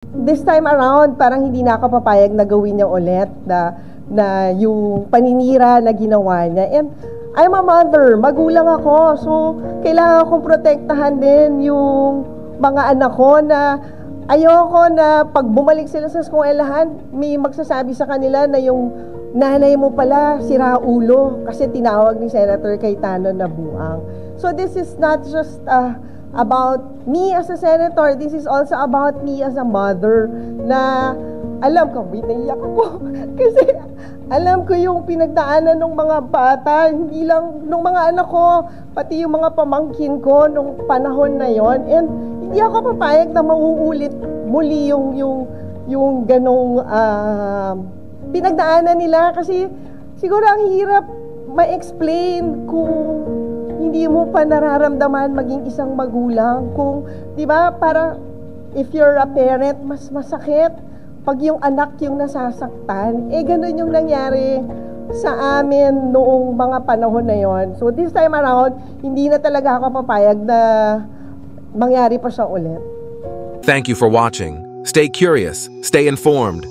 This time around, parang hindi na ako papayag na gawin niya ulit na yung paninira na ginawa niya. And I'm a mother, magulang ako, so kailangan kong protektahan din yung mga anak ko na ayoko na pag bumalik sila sa eskwelahan, may magsasabi sa kanila na yung nanay mo pala siraulo kasi tinawag ni Senator Cayetano na buang. So this is not just about me as a senator, this is also about me as a mother na alam ko, naiyak ako kasi alam ko yung pinagdaanan ng mga bata, hindi lang ng mga anak ko, pati yung mga pamangkin ko nung panahon na yon. And hindi ako papayag na mauulit muli yung ganong pinagdaanan nila kasi siguro ang hirap ma-explain kung hindi mo pa nararamdaman maging isang magulang. Kung, di ba, para if you're a parent, mas masakit pag yung anak yung nasasaktan. Ganun yung nangyari sa amin noong mga panahon na yon. So this time around, hindi na talaga ako papayag na mangyari pa siya ulit. Thank you for watching. Stay curious, stay informed.